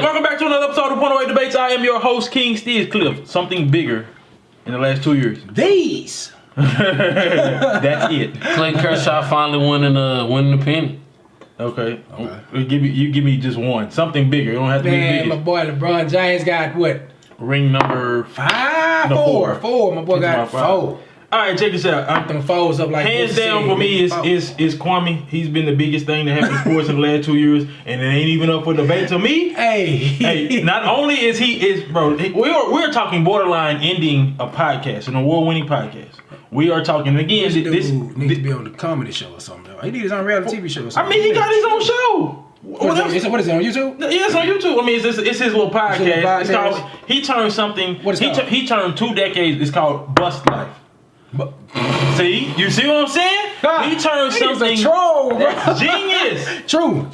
Welcome back to another episode of Point Away Debates. I am your host, King Steve Cliff. Something bigger in the last 2 years. These. That's it. Clayton Kershaw finally winning the pennant. Okay. You give me just one. Something bigger. It don't have to be big. My boy LeBron James got what? Ring number 5? No, 4. four. 4. My boy got 4. All right, check this out. Them fours up like hands down for me is Kwame. He's been the biggest thing that happened in sports in the last 2 years, and it ain't even up for debate to me. Hey, not only is we're talking borderline ending a podcast, an award-winning podcast. We are talking again. This dude needs to be on the comedy show or something. He needs his own reality TV show or something. I mean, he got his own show. What is it on YouTube? Yeah, it's on YouTube. I mean, it's his little podcast. It's called. He turned something. What is it called? He turned 2 decades. It's called Bust Life. See, you see what I'm saying? God, he turned something. A troll, bro. Genius. True.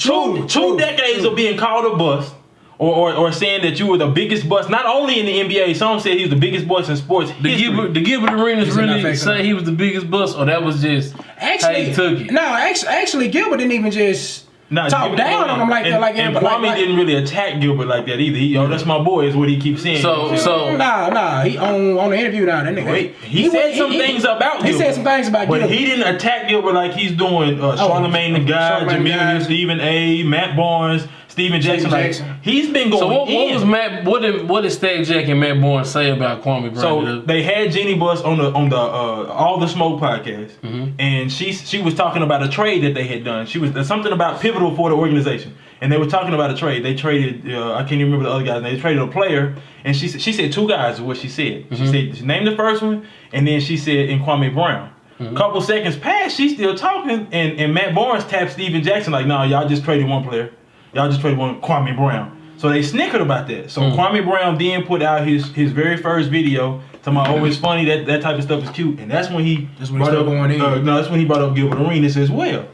Two decades of being called a bust, or saying that you were the biggest bust, not only in the NBA. Some said he was the biggest bust in sports. The Gilbert Arenas really say he was the biggest bust, or that was just how he took it. No, actually, Gilbert didn't even just talk down on him like that. Like and Kwame didn't really attack Gilbert like that either. That's my boy, is what he keeps saying. So nah. He on the interview now. That nigga. He said some things about Gilbert. He said some things about Gilbert. But he didn't attack Gilbert like he's doing Charlamagne the God, Jamil, Stephen A, Matt Barnes, Steven Jackson. Like, he's been going. So what did Stag Jack and Matt Barnes say about Kwame Brown? So they had Jennie Bus on the All the Smoke podcast, and she was talking about a trade that they had done. She was something about pivotal for the organization, and they were talking about a trade. They traded I can't even remember the other guys. They traded a player, and she said 2 guys is what she said. She said she named the first one, and then she said in Kwame Brown. Couple seconds passed, she's still talking, and Matt Barnes tapped Steven Jackson like, "No, y'all just traded one player. Y'all just traded one Kwame Brown." So they snickered about that. So Kwame Brown then put out his very first video talking about, "Oh, it's funny, that type of stuff is cute," and that's when he brought up Gilbert Arenas as well.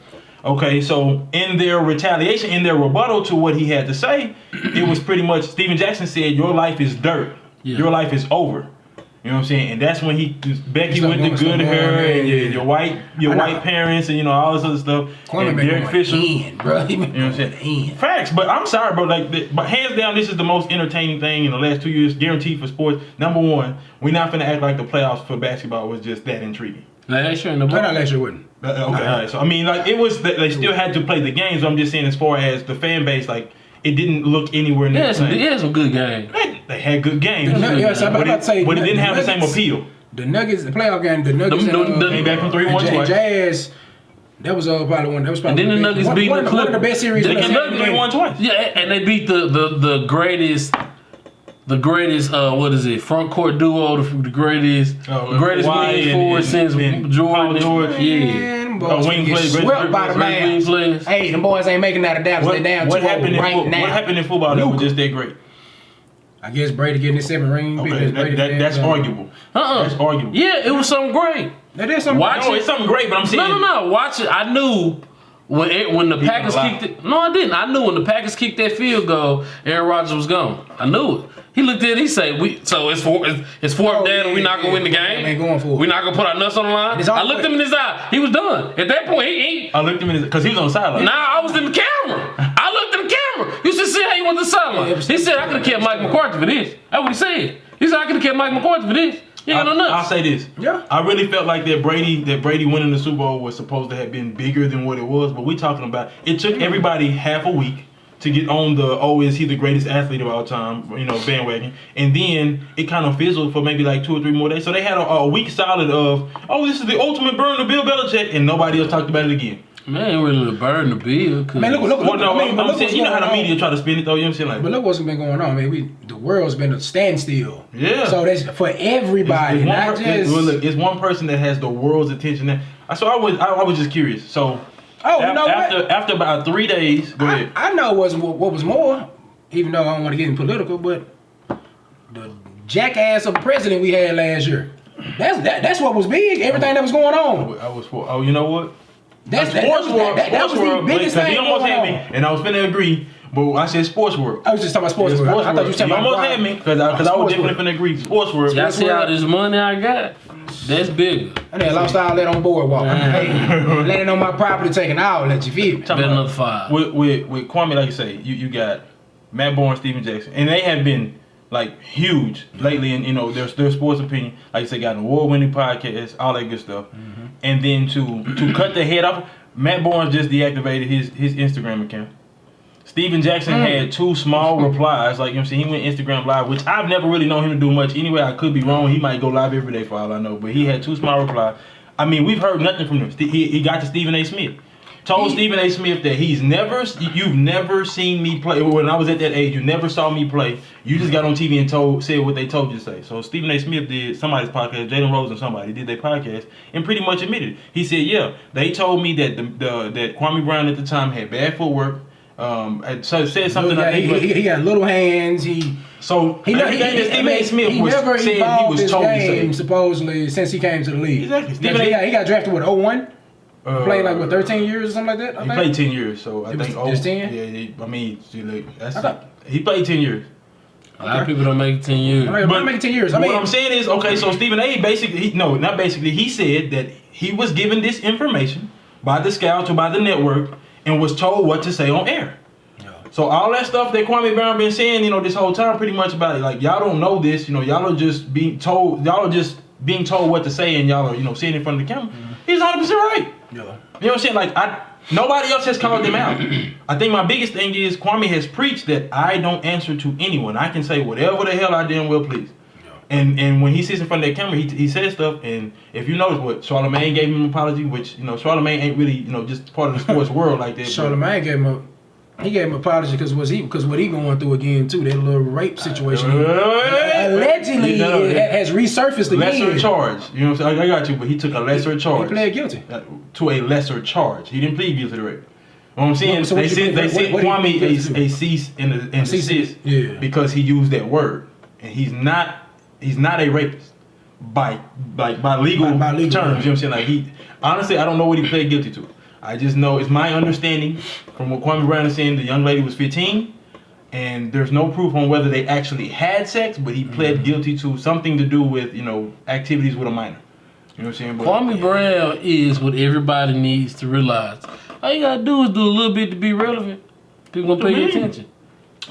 Okay, so in their retaliation, in their rebuttal to what he had to say, it was pretty much Steven Jackson said, "Your life is dirt. Your life is over." You know what I'm saying? And that's when Becky with the good hair and your white parents and all this other stuff. Kwame and Derek Fisher, bro. You know what I'm saying? Facts, but I'm sorry, bro. But hands down, this is the most entertaining thing in the last 2 years, guaranteed for sports. Number one, we're not finna act like the playoffs for basketball was just that intriguing. Last year in the book. No, last year wouldn't. Okay, all right. So I mean, like it was. They still had to play the games. I'm just saying, as far as the fan base, like it didn't look anywhere near the same. It had some good games. They had good games, but it didn't have the same appeal. The Nuggets, the playoff game, the Nuggets came back from 3-1 twice. Jazz, that was probably one. That was probably and then the Nuggets beat the Clippers. One of the best series. They came back from 3-1 twice. Yeah, and they beat the greatest. What is it? Front court duo, the greatest wing forward since Jordan. Yeah. Wing players. Swept by the Mavs. Hey, them boys ain't making out of Dallas. They down 2-0 right now. What happened in football that was just that great? I guess Brady getting his 7 ring. Okay, that's arguable. That's arguable. Yeah, it was something great. That is something. It's something great, but I'm saying no. Watch it. I knew when the Packers kicked it. No, I didn't. I knew when the Packers kicked that field goal, Aaron Rodgers was gone. I knew it. He looked at it. He said, "So it's fourth down, and we're not gonna win the game. Ain't going for it. We're not gonna put our nuts on the line." I looked him in his eye. He was done. At that point, I looked him in his because he was on the sideline. Nah, I was in the camera. I looked in the camera. You should see how he went to the sideline. He said, "I could have kept Mike McCarthy for this." That's what he said. He said, "I could have kept Mike McCarthy for this." He got no nuts. I'll say this. Yeah. I really felt like that Brady winning the Super Bowl was supposed to have been bigger than what it was, but we talking about it took everybody half a week to get on is he the greatest athlete of all time, bandwagon. And then it kind of fizzled for maybe like 2 or 3 more days. So they had a week solid of, this is the ultimate burn of Bill Belichick, and nobody else talked about it again. Man, really burn the bill. Man, look. I'm saying, you know how the media try to spin it though, you know what I'm saying? Like, but look what's been going on, man. The world's been a standstill. Yeah. So that's for everybody, it's one person that has the world's attention. So I was just curious. So after about 3 days, go ahead. I know what was more, even though I don't want to get into political, but the jackass of a president we had last year. That's what was big. Everything that was going on. You know what? That was the biggest thing. He almost had me, and I was finna agree, but I said sports world. I was just talking about sports world. I thought you were talking about. You almost had me, because I was definitely finna agree. Sports world. Y'all see all this money I got? That's bigger. I done lost all that on boardwalk. Hey, landing on my property, taking all that, you feel me? Bet another 5. With Kwame, like you say, you got Matt Bourne, Steven Jackson, and they have been like huge lately in their sports opinion. Like I said, got an award-winning podcast, all that good stuff. Mm-hmm. And then to cut the head off, Matt Bourne just deactivated his Instagram account. Steven Jackson had 2 small replies, like, you know what I'm saying, he went Instagram live, which I've never really known him to do much. Anyway, I could be wrong. He might go live every day for all I know, but he had 2 small replies. I mean, we've heard nothing from him. He got to Stephen A. Smith. Told Stephen A. Smith that you've never seen me play. When I was at that age, you never saw me play. You just got on TV and said what they told you to say. So Stephen A. Smith did somebody's podcast, Jalen Rose and somebody did their podcast, and pretty much admitted it. He said, yeah, they told me that that Kwame Brown at the time had bad footwork. So said something. He got little hands. Stephen A. Smith he never said he was his told game, to say. supposedly, since he came to the league. Exactly. He got drafted with 01. Played like what 13 years or something like that. He played 10 years, so I think. Just 10. Yeah, he played 10 years. A lot of people don't make 10 years. But make 10 years. What I'm saying is, okay, so Stephen A. he said that he was given this information by the scouts or by the network and was told what to say on air. Yeah. So all that stuff that Kwame Brown been saying, this whole time pretty much about it, like y'all don't know this, y'all are just being told what to say and y'all are, sitting in front of the camera. Mm-hmm. He's 100% right. Yeah. You know what I'm saying? Like nobody else has called them out. I think my biggest thing is Kwame has preached that I don't answer to anyone. I can say whatever the hell I damn well please. Yeah. And when he sits in front of that camera, he says stuff. And if you notice what Charlamagne gave him an apology, which Charlamagne ain't really just part of the sports world like that. Charlamagne gave him an apology because what he going through again too, that little rape situation. Allegedly has resurfaced again. Lesser charge. You know what I'm saying? I got you, but he took a lesser charge. He pled guilty. To a lesser charge. He didn't plead guilty to rape. You know what I'm saying? So they sent Kwame a cease and desist because he used that word. And he's not a rapist by legal terms. You know what I'm saying? Like honestly, I don't know what he pled guilty to. I just know it's my understanding from what Kwame Brown is saying, the young lady was 15, and there's no proof on whether they actually had sex, but he pled guilty to something to do with, activities with a minor. You know what I'm saying? Kwame Brown is what everybody needs to realize. All you gotta do is do a little bit to be relevant. People gonna pay attention.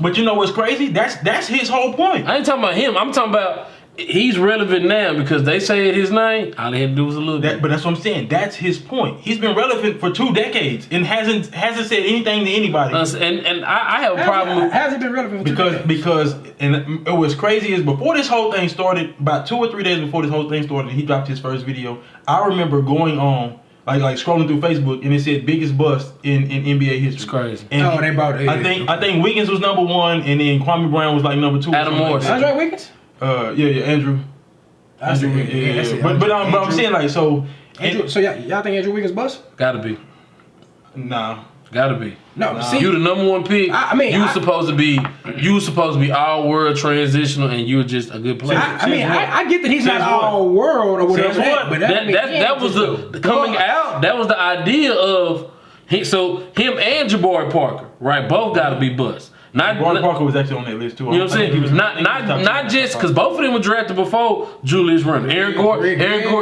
But you know what's crazy? That's his whole point. I ain't talking about him. I'm talking about he's relevant now because they said his name. All they had to do was a little bit. But that's what I'm saying. That's his point. He's been relevant for 2 decades and hasn't said anything to anybody. And I have a problem. Has he been relevant for 2 decades? Because and what's crazy is before this whole thing started, about 2 or 3 days before this whole thing started, he dropped his first video. I remember going on like scrolling through Facebook and it said biggest bust in NBA history. It's crazy. And they brought it. I think Wiggins was number 1 and then Kwame Brown was like number 2. Adam Morrison. Andre Wiggins? Andrew. But I'm saying like so. Andrew, so y'all think Andrew Wiggins bust? Gotta be. Nah. Gotta be. No, see, you the number 1 pick. You were supposed to be all world transitional, and you were just a good player. I get that he's not all world or whatever. But that was the coming out. That was the idea of him and Jabari Parker, right? Both gotta be bust. Jabari Parker was actually on that list too. You know what I'm saying? Not just because both of them were drafted before Julius Randle.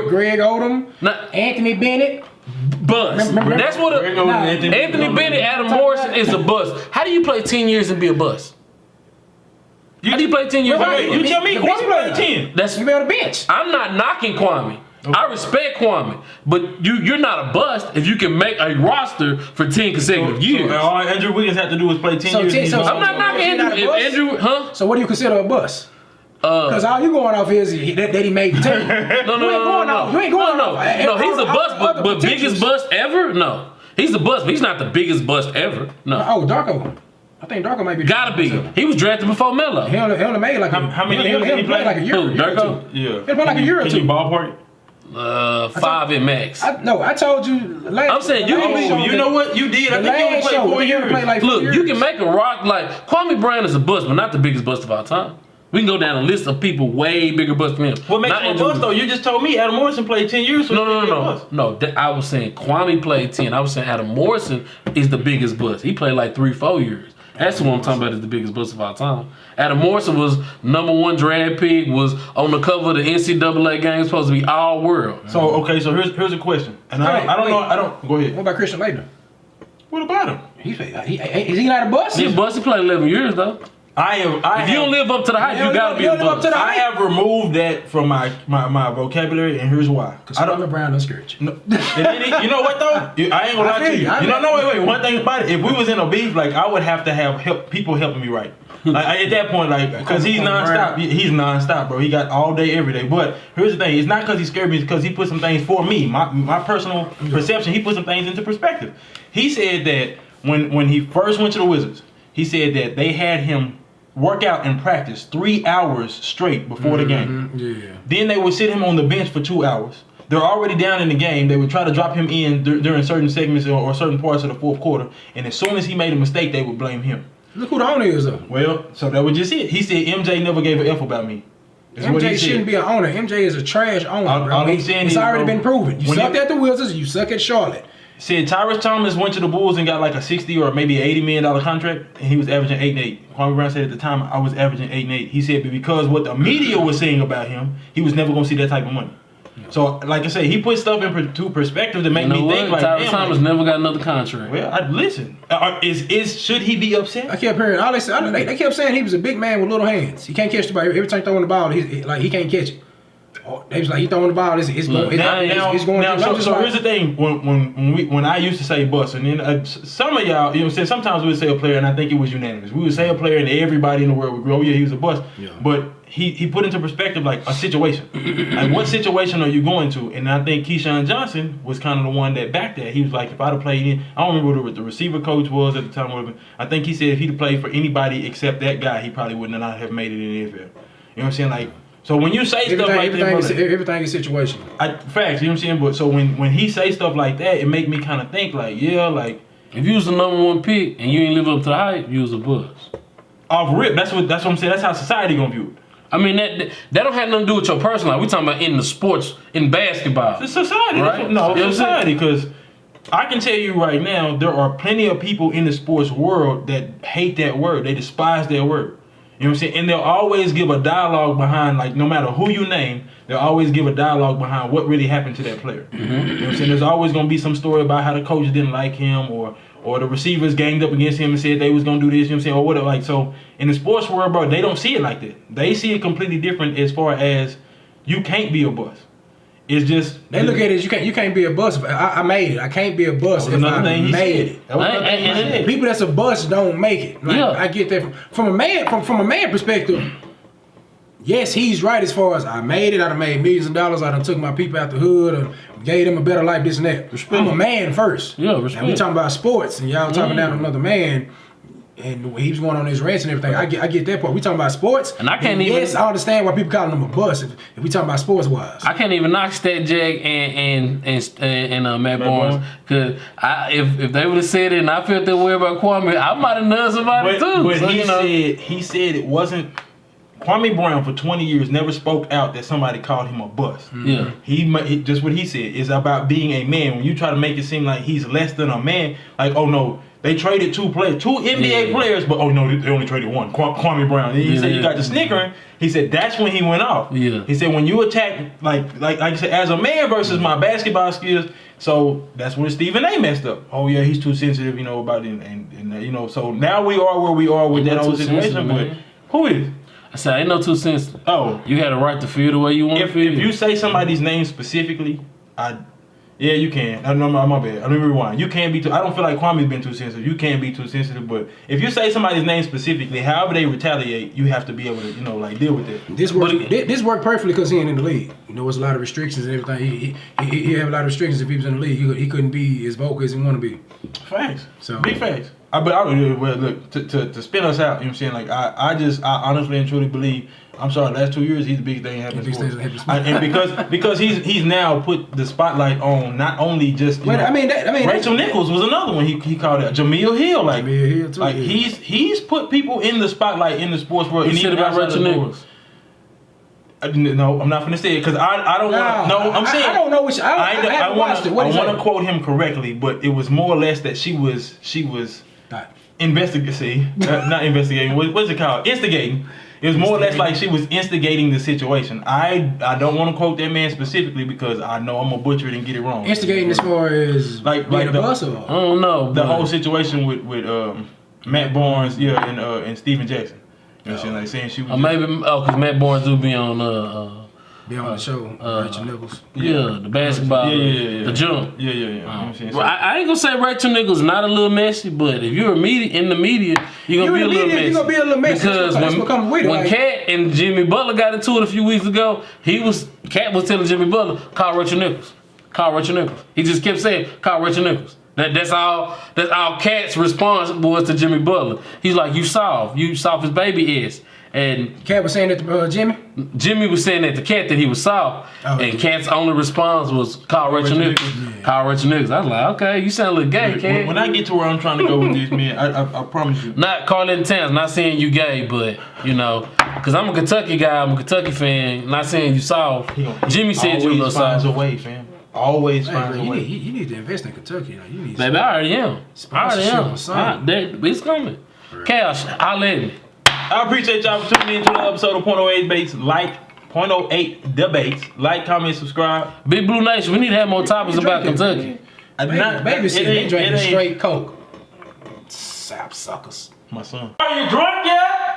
Greg Odom, Anthony Bennett. Bust. That's what Anthony Bennett, Adam Morrison is a bust. How do you play 10 years and be a bust? How do you play 10 years? You tell me, Kwame played 10. You be on the bench. I'm not knocking Kwame. Okay. I respect Kwame, but you're not a bust if you can make a roster for 10 consecutive years. So all Andrew Wiggins had to do was play 10 years. I'm not knocking Andrew. So what do you consider a bust? Because all you going off is that he made the team. No. You ain't going off. No, he's a bust, but biggest bust ever? No. He's a bust, but he's not the biggest bust ever. No. Oh, Darko. I think Darko might be. Gotta be. He was drafted before Melo. He only made like how many years did he play? Like a year. Darko? Yeah. He played like a year or 2. Can you ballpark? 5 at max. I told you. I'm saying you know what you did. I think you only played 4 years. Look, you can make a rock like Kwame Brown is a bust, but not the biggest bust of all time. We can go down a list of people way bigger bust than him. What makes him a bust though? You just told me Adam Morrison played 10 years. So No. I was saying Kwame played 10. I was saying Adam Morrison is the biggest bust. He played like 3-4 years. That's what I'm talking about is the biggest bust of all time. Adam Morrison was number 1 draft pick, was on the cover of the NCAA game, supposed to be all world. So here's a question. And I don't know. Go ahead. What about Christian Laettner? What about him? Is he not a bust? He's busted. He played 11 years though. If you don't live up to the hype, you gotta be a bust. I have removed that from my vocabulary, and here's why. Because Kwame Brown don't scratch. No, you know what though? I ain't gonna lie to you. Wait. One thing about it, if we was in a beef, like I would have to have people helping me right. Like at that point, like because he's nonstop. He's nonstop, bro. He got all day, every day. But here's the thing: it's not because he scared me. It's because he put some things for me. My personal perception. He put some things into perspective. He said that when he first went to the Wizards, he said that they had him work out and practice 3 hours straight before the game. Yeah. Then they would sit him on the bench for 2 hours. They're already down in the game. They would try to drop him in during certain segments or certain parts of the fourth quarter. And as soon as he made a mistake, they would blame him. Look who the owner is, though. Well, so that was just it. He said MJ never gave a F about me. MJ shouldn't be an owner. MJ is a trash owner, bro. All he's saying it's is, already bro, been proven. You sucked at the Wizards, you suck at Charlotte. Said Tyrese Thomas went to the Bulls and got like a $60 or maybe $80 million contract, and he was averaging 8 and 8. Kwame Brown said at the time I was averaging 8 and 8. He said, but because what the media was saying about him, he was never gonna see that type of money. Yeah. So, like I said, he put stuff into perspective to make me think like, Tyrese Thomas never got another contract. Well, listen. Should he be upset? I kept hearing they kept saying he was a big man with little hands. He can't catch the ball. Every time throwing the ball, he can't catch it. They was like, he throwing the ball. It's going. So here's the thing. When I used to say bust, and then some of y'all, sometimes we would say a player, and I think it was unanimous. We would say a player, and everybody in the world would go, "Oh yeah, he was a bust." Yeah. But he put into perspective like a situation. Like what situation are you going to? And I think Keyshawn Johnson was kind of the one that backed that. He was like, if I'd have played in, I don't remember what the receiver coach was at the time. Whatever. I think he said if he'd played for anybody except that guy, he probably would not have made it in the NFL. You know what I'm saying? Like. So when you say stuff like that, everything is situational. Facts, you know what I'm saying? But so when he say stuff like that, it make me kind of think like, yeah, like if you was the number 1 pick and you ain't live up to the hype, you was a bust. Off rip, that's what I'm saying. That's how society gonna view it. I mean that don't have nothing to do with your personal life. We talking about in the sports, in basketball. It's society, right? Society, because I can tell you right now, there are plenty of people in the sports world that hate that word. They despise that word. You know what I'm saying? And they'll always give a dialogue behind, like, no matter who you name, they'll always give a dialogue behind what really happened to that player. Mm-hmm. You know what I'm saying? There's always going to be some story about how the coach didn't like him or the receivers ganged up against him and said they was going to do this, you know what I'm saying? Or whatever. Like, so, in the sports world, bro, they don't see it like that. They see it completely different as far as you can't be a bust. It's just they look at it as you can't be a bust. I made it. I can't be a bust if I made it. People that's a bust don't make it. Like, yeah. I get that from a man perspective. Yes, he's right as far as I made it. I done made millions of dollars. I done took my people out the hood and gave them a better life. This and that. Respect. I'm a man first. Yeah, respect. And we talking about sports, and y'all talking down another man. And he was going on his rants and everything. I get that part. We talking about sports, and I can't even. Yes, I understand why people calling him a bust. If we talking about sports wise, I can't even knock Stat Jack and Matt Barnes because if they would have said it and I felt that way about Kwame, I might have known somebody too. But so, he said it wasn't. Kwame Brown for 20 years never spoke out that somebody called him a bust. Yeah, he just what he said is about being a man. When you try to make it seem like he's less than a man, like oh no. They traded two NBA players, but oh no, they only traded one. Kwame Brown. And he said you got the snickering. He said that's when he went off. Yeah. He said when you attack like I said as a man versus my basketball skills. So that's when Stephen A. messed up. Oh yeah, he's too sensitive, about it, and so now we are where we are with that whole situation. But who is? I said I ain't no too sensitive. Oh, you had a right to feel the way you want to feel. If you say somebody's name specifically, yeah, you can. My bad. Let me rewind. You can't be too. I don't feel like Kwame's been too sensitive. You can't be too sensitive. But if you say somebody's name specifically, however they retaliate, you have to be able to, deal with it. This worked perfectly because he ain't in the league. There's a lot of restrictions and everything. He have a lot of restrictions if he was in the league. He couldn't be as vocal as he want to be. Facts. So big facts. Look to spin us out. You know what I'm saying? Like I honestly and truly believe. I'm sorry. Last 2 years, he's the biggest thing happened. And because he's now put the spotlight on not only just. Rachel Nichols was another one. He called it Jameel Hill. Jameel Hill too. Like he's put people in the spotlight in the sports world. You said about Rachel Nichols. No, I'm not gonna say it because I don't want. No, I'm saying I don't know which. I want to quote him correctly, but it was more or less that she was. not investigating. What's it called? Instigating. It was more or less like she was instigating the situation. I don't want to quote that man specifically because I know I'm gonna butcher it and get it wrong. Instigating as far as like the bus or? I don't know. The whole situation with Matt Barnes, and Steven Jackson. You know what I'm saying? Like saying she was because Matt Barnes do be on the show, Rachel Nichols. Yeah, the basketball, the jump. Yeah. Well, I ain't gonna say Rachel Nichols not a little messy, but if you're in the media, you're gonna be a little messy. You're gonna be a little messy because when Cat and Jimmy Butler got into it a few weeks ago, Cat was telling Jimmy Butler, call Rachel Nichols. He just kept saying, call Rachel Nichols. That's all Cat's response was to Jimmy Butler. He's like, you soft his baby is. And Cat was saying that to Jimmy? Jimmy was saying that to Cat that he was soft. And Cat's only response was call Rachel Nichols. Call Rachel Nichols. I was like, okay, you sound a little gay, Cat. When I get to where I'm trying to go with this, man, I promise you. Not Carlin Towns, not saying you gay, but, because I'm a Kentucky guy, I'm a Kentucky fan, not saying you soft. Jimmy said you a little soft. Always finds a way, fam. Always finds a way. You need to invest in Kentucky. Baby, I already am. It's coming. Chaos, holla at me. I appreciate y'all for tuning in to the episode of .08 Debates. .08 Debates. Like, comment, subscribe. Big Blue Nation, we need to have more topics about Kentucky. Baby said they drinking straight Coke. Sap suckers. My son. Are you drunk yet?